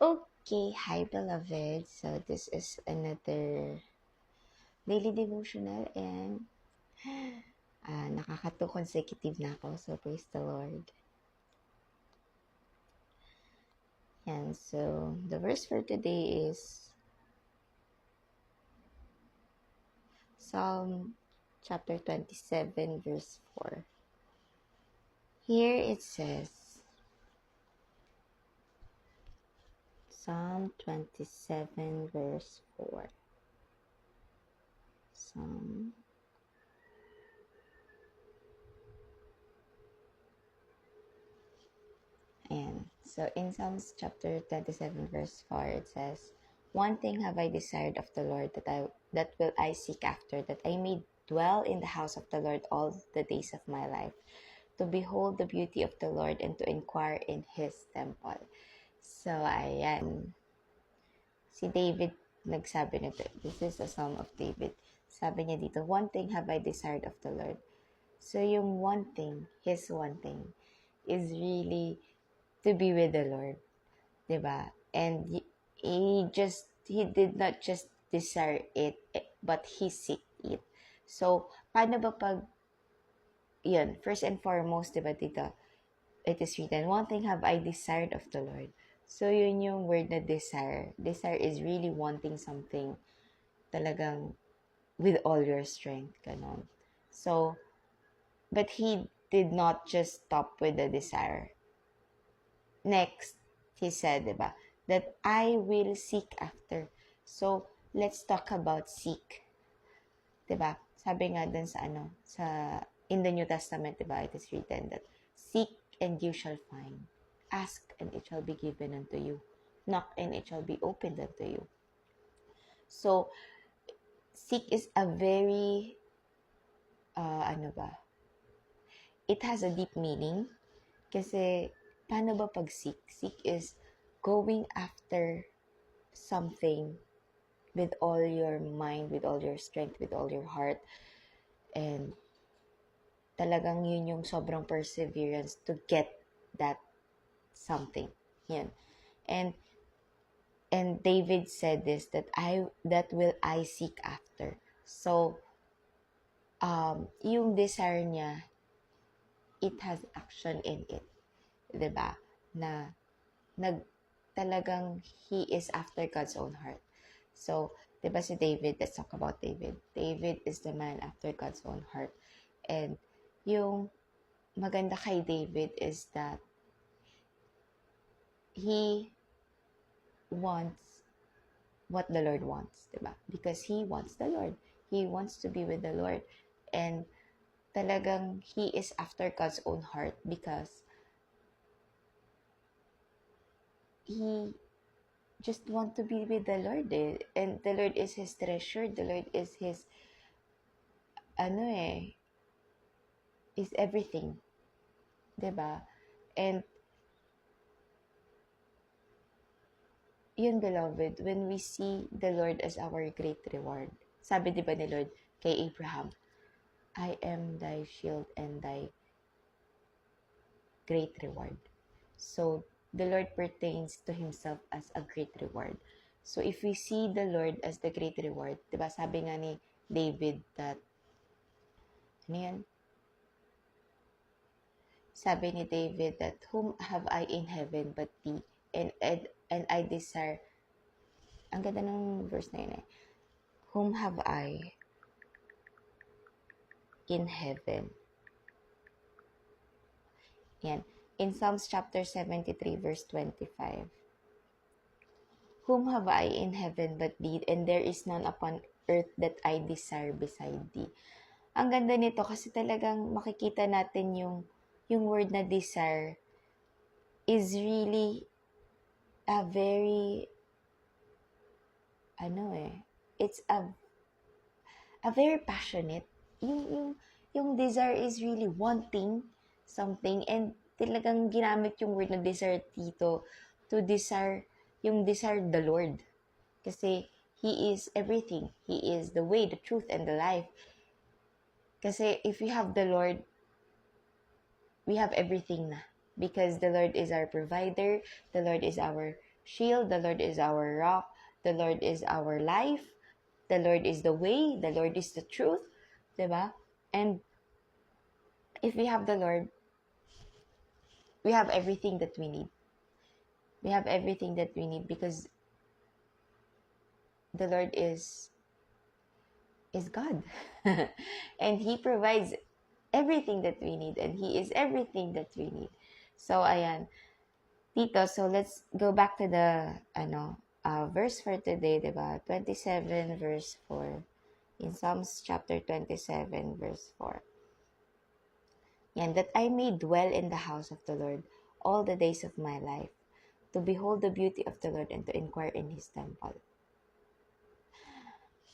Okay, hi beloved. So this is another daily devotional and nakaka-2 consecutive na ako. So praise the Lord. And so the verse for today is Psalm chapter 27 verse 4. Here it says, Psalm 27 verse 4. Psalm And so in Psalms chapter 27 verse 4 it says, "One thing have I desired of the Lord that will I seek after, that I may dwell in the house of the Lord all the days of my life, to behold the beauty of the Lord and to inquire in his temple." So ayan, si David nagsabi nito. This is a Psalm of David. Sabi niya dito, "One thing have I desired of the Lord." So yung one thing, his one thing, is really to be with the Lord, 'di ba? And he did not just desire it, but he seek it. So, paano ba pag, yun, first and foremost, 'di ba dito, it is written, "One thing have I desired of the Lord." So, yun yung word na desire. Desire is really wanting something talagang with all your strength, ganon. So, but he did not just stop with the desire. Next, he said, diba, that I will seek after. So, let's talk about seek. Diba? Sabi nga dun sa in the New Testament, diba, it is written that, "Seek and you shall find. Ask and it shall be given unto you. Knock and it shall be opened unto you." So, seek is a very, it has a deep meaning. Kasi, paano ba pag seek? Seek is going after something with all your mind, with all your strength, with all your heart. And talagang yun yung sobrang perseverance to get that something. Yan. And David said this, that will I seek after. So, yung desire niya, it has action in it. 'Di ba? Na talagang he is after God's own heart. So, 'di ba si David, let's talk about David. David is the man after God's own heart. And yung maganda kay David is that he wants what the Lord wants, 'di ba? Because he wants the Lord. He wants to be with the Lord. And talagang he is after God's own heart because he just want to be with the Lord, eh. And the Lord is his treasure. The Lord is his, is everything. 'Di ba? And yun, beloved, when we see the Lord as our great reward. Sabi 'di ba ni Lord kay Abraham, "I am thy shield and thy great reward." So, the Lord pertains to himself as a great reward. So, if we see the Lord as the great reward, 'di ba sabi nga ni David that, ano yan? Sabi ni David that, "Whom have I in heaven but thee? And I desire," ang ganda ng verse na yun eh. "Whom have I in heaven?" Yan. In Psalms chapter 73 verse 25. "Whom have I in heaven but thee? And there is none upon earth that I desire beside thee." Ang ganda nito kasi talagang makikita natin yung word na desire is really a very, it's a very passionate. Yung desire is really wanting something, and talagang ginamit yung word na desire dito to desire, yung desire the Lord. Kasi He is everything. He is the way, the truth, and the life. Kasi if we have the Lord, we have everything na. Because the Lord is our provider, the Lord is our shield, the Lord is our rock, the Lord is our life, the Lord is the way, the Lord is the truth, diba? And if we have the Lord, we have everything that we need. We have everything that we need because the Lord is God. And He provides everything that we need, and He is everything that we need. So, ayan. Tito, so let's go back to the, verse for today, diba? 27 verse 4. In Psalms chapter 27 verse 4. Yan, that I may dwell in the house of the Lord all the days of my life, to behold the beauty of the Lord and to inquire in His temple.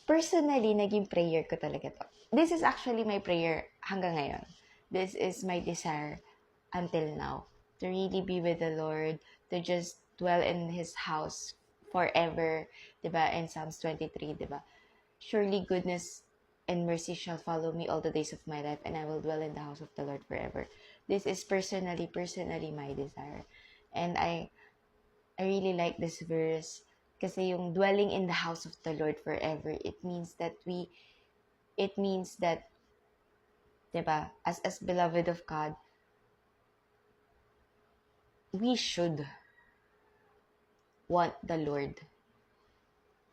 Personally, naging prayer ko talaga to. This is actually my prayer hanggang ngayon. This is my desire until now. To really be with the Lord, to just dwell in His house forever. Diba? In Psalms 23, diba? Surely goodness and mercy shall follow me all the days of my life, and I will dwell in the house of the Lord forever. This is personally my desire. And I really like this verse kasi yung dwelling in the house of the Lord forever, it means that, diba, as beloved of God, we should want the Lord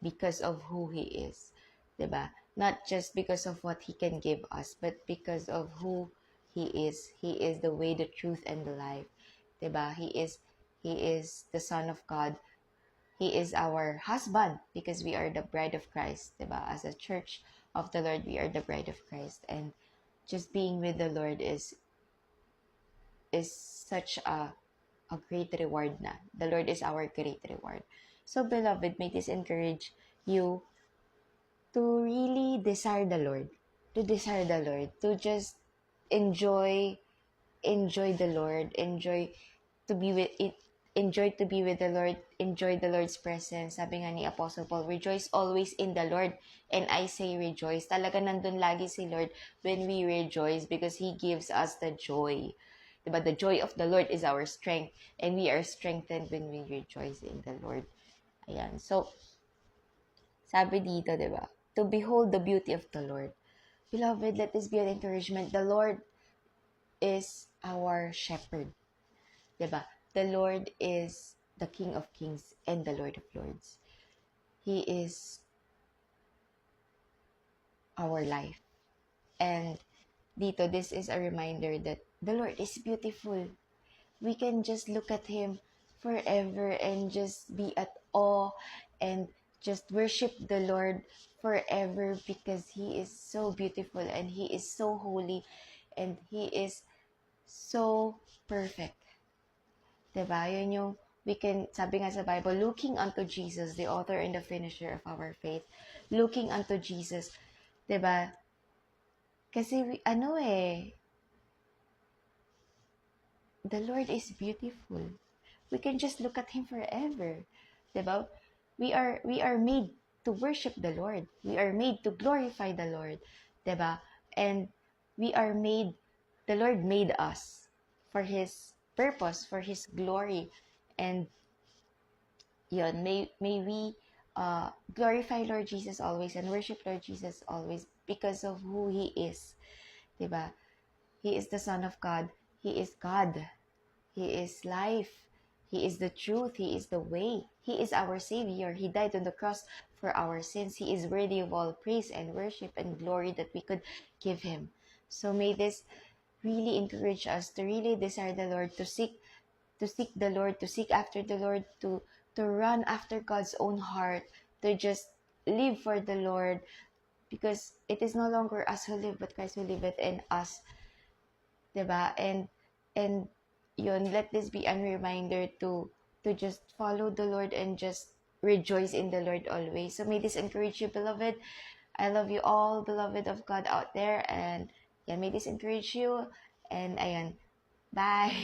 because of who He is, diba? Not just because of what He can give us, but because of who He is. He is the way, the truth, and the life, diba? He is the Son of God. He is our husband because we are the bride of Christ, diba? As a church of the Lord, we are the bride of Christ, and just being with the Lord is such a great reward na. The Lord is our great reward. So, beloved, may this encourage you to really desire the Lord, to just enjoy the Lord, to be with it, enjoy to be with the Lord, enjoy the Lord's presence. Sabi nga ni Apostle Paul, rejoice always in the Lord. And I say rejoice. Talaga nandun lagi si Lord when we rejoice because He gives us the joy. Diba? The joy of the Lord is our strength, and we are strengthened when we rejoice in the Lord. Ayan. So, sabi dito, diba? To behold the beauty of the Lord. Beloved, let this be an encouragement. The Lord is our shepherd. Diba? The Lord is the King of Kings and the Lord of Lords. He is our life. And dito, this is a reminder that the Lord is beautiful. We can just look at Him forever and just be at awe and just worship the Lord forever because He is so beautiful and He is so holy and He is so perfect. Diba? Yun yung sabi nga sa Bible, looking unto Jesus, the author and the finisher of our faith. Looking unto Jesus. Diba? Kasi, the Lord is beautiful. We can just look at Him forever. Diba? We are made to worship the Lord. We are made to glorify the Lord. Diba? And the Lord made us for His purpose, for His glory. And yun, may we glorify Lord Jesus always and worship Lord Jesus always because of who He is. Diba? He is the Son of God. He is God. He is life. He is the truth. He is the way. He is our Savior. He died on the cross for our sins. He is worthy of all praise and worship and glory that we could give Him. So may this really encourage us to really desire the Lord, to seek the Lord, to seek after the Lord, to run after God's own heart, to just live for the Lord, because it is no longer us who live, but Christ who liveth in us. Diba? And yun, let this be a reminder to just follow the Lord and just rejoice in the Lord always. So may this encourage you, beloved. I love you all, beloved of God out there, and yeah, may this encourage you. And ayan, bye.